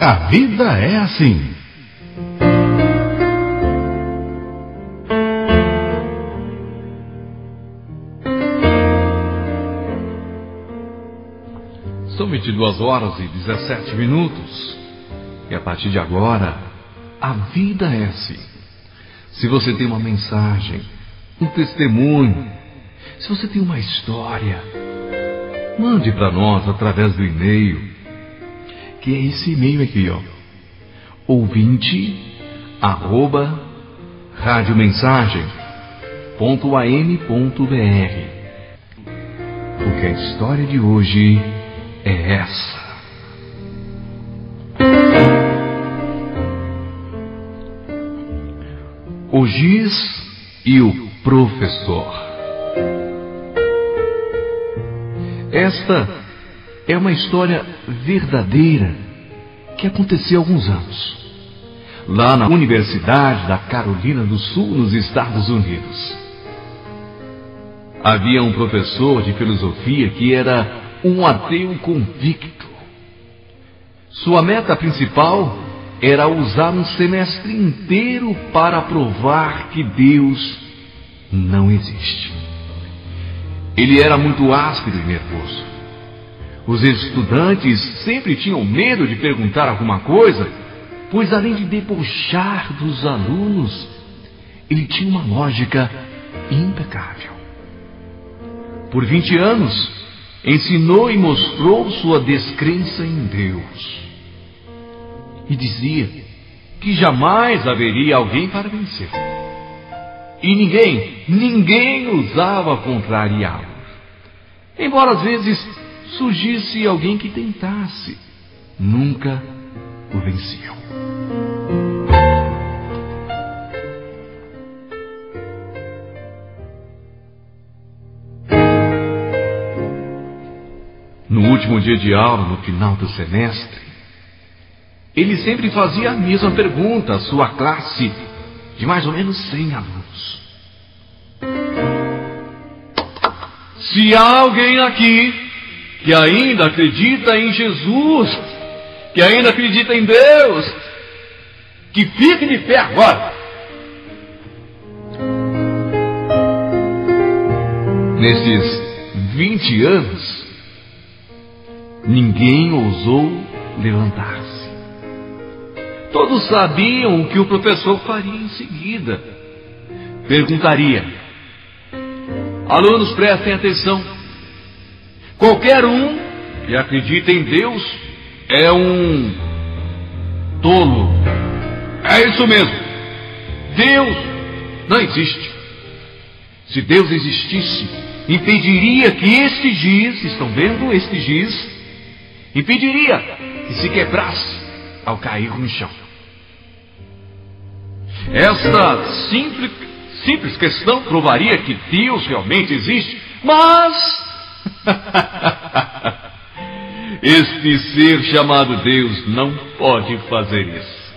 A vida é assim. São 22h17. E a partir de agora, a vida é assim. Se você tem uma mensagem, um testemunho, se você tem uma história, mande para nós através do e-mail, que é esse e-mail aqui, ó. ouvinte@radiomensagem.am.br. Porque a história de hoje é essa. O giz e o professor. Esta é uma história verdadeira que aconteceu há alguns anos, lá na Universidade da Carolina do Sul, nos Estados Unidos. Havia um professor de filosofia que era um ateu convicto. Sua meta principal era usar um semestre inteiro para provar que Deus não existe. Ele era muito áspero e nervoso. Os estudantes sempre tinham medo de perguntar alguma coisa, pois além de debochar dos alunos, ele tinha uma lógica impecável. Por 20 anos, ensinou e mostrou sua descrença em Deus. E dizia que jamais haveria alguém para vencer. E ninguém ousava contrariá-lo. Embora às vezes surgisse alguém que tentasse, nunca o venciam. No último dia de aula, no final do semestre, ele sempre fazia a mesma pergunta à sua classe de mais ou menos 100 alunos. Se há alguém aqui que ainda acredita em Jesus, que ainda acredita em Deus, que fique de pé agora. Nesses 20 anos, ninguém ousou levantar-se. Todos sabiam o que o professor faria em seguida. Perguntaria: alunos, prestem atenção. Qualquer um que acredita em Deus é um tolo. É isso mesmo. Deus não existe. Se Deus existisse, impediria que este giz, estão vendo este giz? Impediria que se quebrasse ao cair no chão. Esta simples questão provaria que Deus realmente existe, mas este ser chamado Deus não pode fazer isso.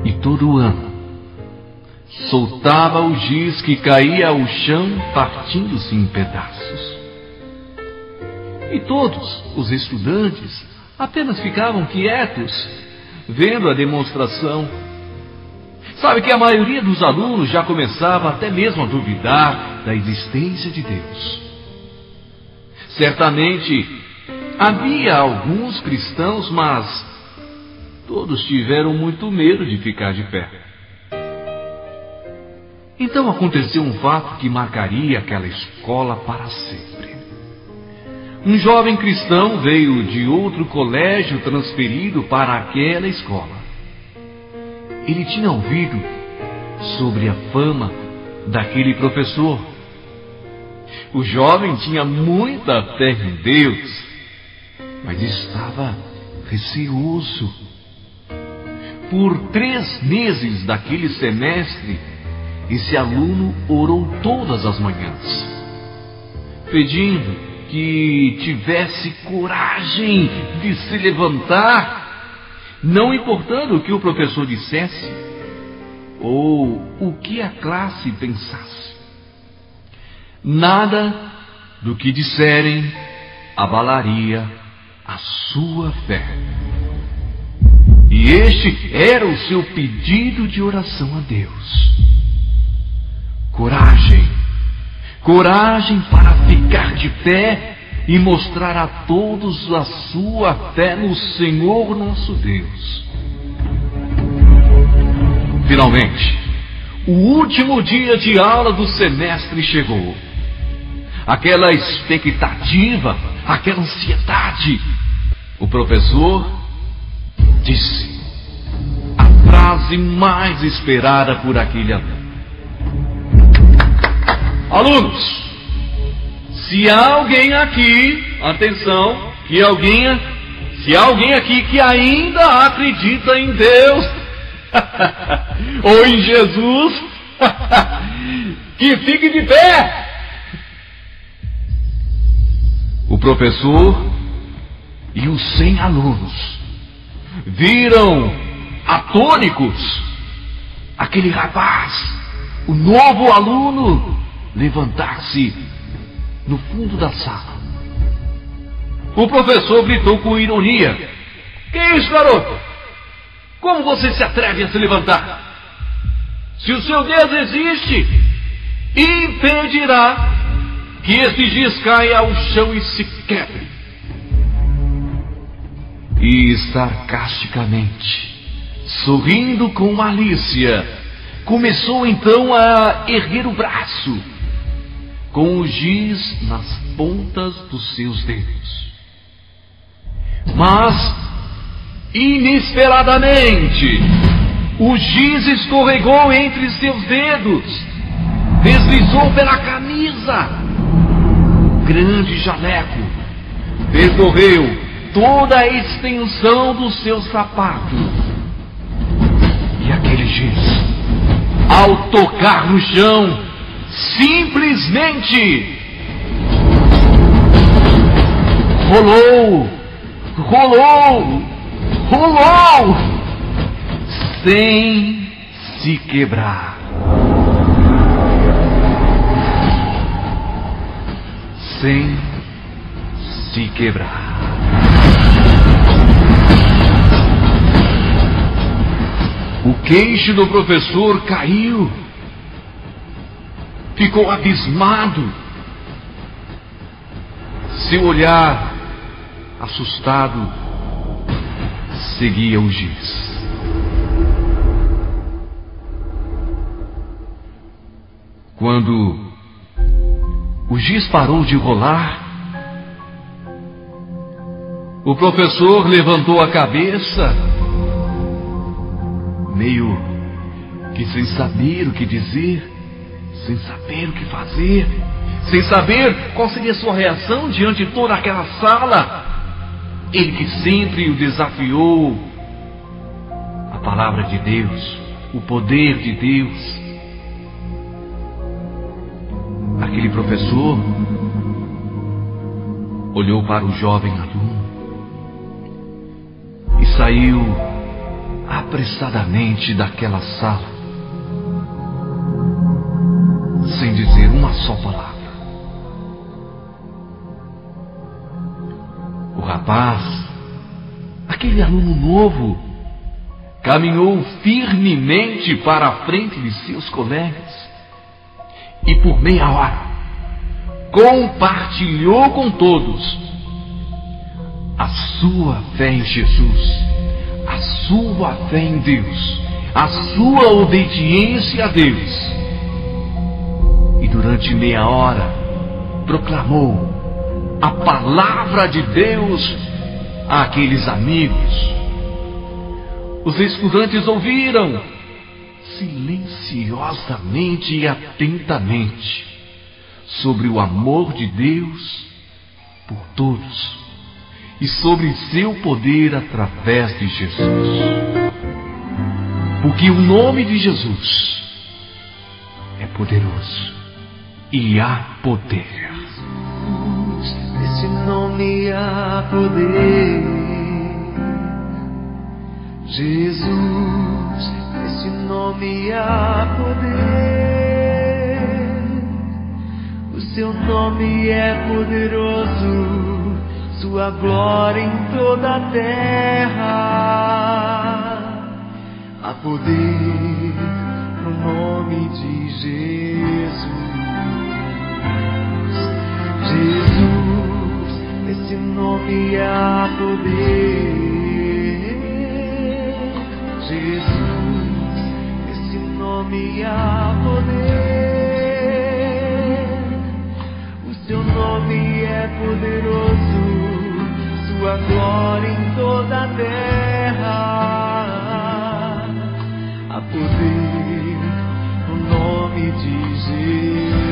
E todo ano soltava o giz que caía ao chão, partindo-se em pedaços. E todos os estudantes apenas ficavam quietos, vendo a demonstração. Sabe que a maioria dos alunos já começava até mesmo a duvidar da existência de Deus. Certamente havia alguns cristãos, mas todos tiveram muito medo de ficar de pé. Então aconteceu um fato que marcaria aquela escola para sempre. Um jovem cristão veio de outro colégio transferido para aquela escola. Ele tinha ouvido sobre a fama daquele professor. O jovem tinha muita fé em Deus, mas estava receoso. Por 3 meses daquele semestre, esse aluno orou todas as manhãs, pedindo que tivesse coragem de se levantar, não importando o que o professor dissesse ou o que a classe pensasse. Nada do que disserem abalaria a sua fé. E este era o seu pedido de oração a Deus. Coragem, coragem para ficar de pé e mostrar a todos a sua fé no Senhor nosso Deus. Finalmente, o último dia de aula do semestre chegou. Aquela expectativa, aquela ansiedade. O professor disse a frase mais esperada por aquele aluno: alunos, se há alguém aqui, atenção, se há alguém aqui que ainda acredita em Deus ou em Jesus, que fique de pé. O professor e os 100 alunos viram atônicos aquele rapaz, o novo aluno, levantar-se no fundo da sala. O professor gritou com ironia: que é isso, garoto? Como você se atreve a se levantar? Se o seu Deus existe, impedirá que esse giz caia ao chão e se quebre. E sarcasticamente, sorrindo com malícia, começou então a erguer o braço, com o giz nas pontas dos seus dedos. Mas, inesperadamente, o giz escorregou entre seus dedos, deslizou pela camisa, grande jaleco, percorreu toda a extensão do seu sapato. E aquele giz, ao tocar no chão, simplesmente rolou, sem se quebrar. Sem se quebrar. O queixo do professor caiu. Ficou abismado. Seu olhar, assustado, seguia o giz. Quando o giz parou de rolar, o professor levantou a cabeça, meio que sem saber o que dizer, sem saber o que fazer, sem saber qual seria a sua reação diante de toda aquela sala. Ele que sempre o desafiou, a palavra de Deus, o poder de Deus. Aquele professor olhou para o jovem aluno e saiu apressadamente daquela sala, sem dizer uma só palavra. O rapaz, aquele aluno novo, caminhou firmemente para a frente de seus colegas e por meia hora compartilhou com todos a sua fé em Jesus, a sua fé em Deus, a sua obediência a Deus. E durante meia hora proclamou a palavra de Deus àqueles amigos. Os estudantes ouviram silenciosamente e atentamente sobre o amor de Deus por todos e sobre seu poder através de Jesus. Porque o nome de Jesus é poderoso e há poder. Nesse nome há poder, Jesus, nesse nome há poder. O seu nome é poderoso, Sua glória em toda a terra. Há poder no nome de Jesus. Jesus, nesse nome há poder. Jesus, nesse nome há poder. O seu nome é poderoso, sua glória em toda a terra. Há poder no nome de Jesus.